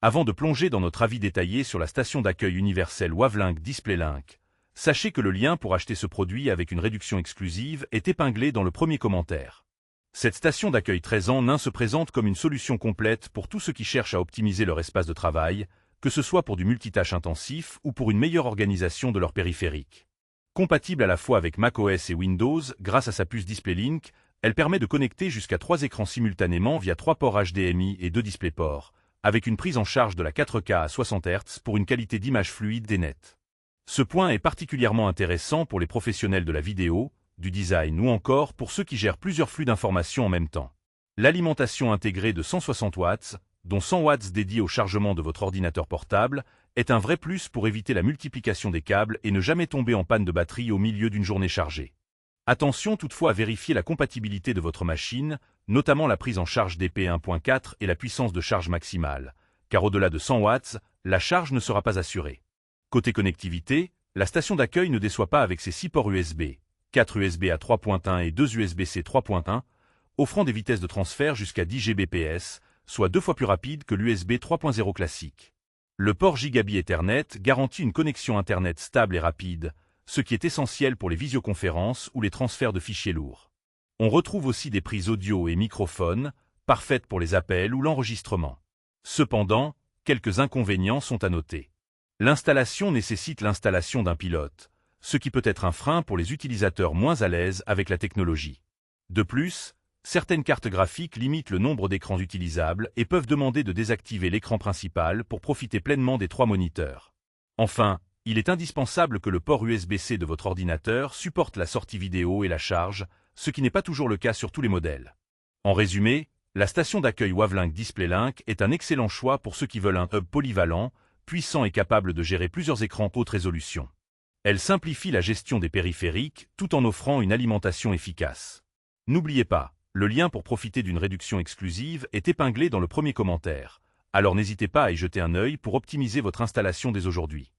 Avant de plonger dans notre avis détaillé sur la station d'accueil universelle Wavelink DisplayLink, sachez que le lien pour acheter ce produit avec une réduction exclusive est épinglé dans le premier commentaire. Cette station d'accueil 13 en 1 se présente comme une solution complète pour tous ceux qui cherchent à optimiser leur espace de travail, que ce soit pour du multitâche intensif ou pour une meilleure organisation de leur périphérique. Compatible à la fois avec macOS et Windows grâce à sa puce DisplayLink, elle permet de connecter jusqu'à 3 écrans simultanément via 3 ports HDMI et 2 DisplayPort, avec une prise en charge de la 4K à 60 Hz pour une qualité d'image fluide et nette. Ce point est particulièrement intéressant pour les professionnels de la vidéo, du design ou encore pour ceux qui gèrent plusieurs flux d'informations en même temps. L'alimentation intégrée de 160 watts, dont 100 watts dédiés au chargement de votre ordinateur portable, est un vrai plus pour éviter la multiplication des câbles et ne jamais tomber en panne de batterie au milieu d'une journée chargée. Attention toutefois à vérifier la compatibilité de votre machine, notamment la prise en charge d'EP 1.4 et la puissance de charge maximale, car au-delà de 100 watts, la charge ne sera pas assurée. Côté connectivité, la station d'accueil ne déçoit pas avec ses 6 ports USB, 4 USB à 3.1 et 2 USB-C 3.1, offrant des vitesses de transfert jusqu'à 10 Gbps, soit 2 fois plus rapide que l'USB 3.0 classique. Le port Gigabit Ethernet garantit une connexion Internet stable et rapide, ce qui est essentiel pour les visioconférences ou les transferts de fichiers lourds. On retrouve aussi des prises audio et microphones, parfaites pour les appels ou l'enregistrement. Cependant, quelques inconvénients sont à noter. L'installation nécessite l'installation d'un pilote, ce qui peut être un frein pour les utilisateurs moins à l'aise avec la technologie. De plus, certaines cartes graphiques limitent le nombre d'écrans utilisables et peuvent demander de désactiver l'écran principal pour profiter pleinement des 3 moniteurs. Enfin, il est indispensable que le port USB-C de votre ordinateur supporte la sortie vidéo et la charge, ce qui n'est pas toujours le cas sur tous les modèles. En résumé, la station d'accueil Wavelink DisplayLink est un excellent choix pour ceux qui veulent un hub polyvalent, puissant et capable de gérer plusieurs écrans haute résolution. Elle simplifie la gestion des périphériques tout en offrant une alimentation efficace. N'oubliez pas, le lien pour profiter d'une réduction exclusive est épinglé dans le premier commentaire, alors n'hésitez pas à y jeter un œil pour optimiser votre installation dès aujourd'hui.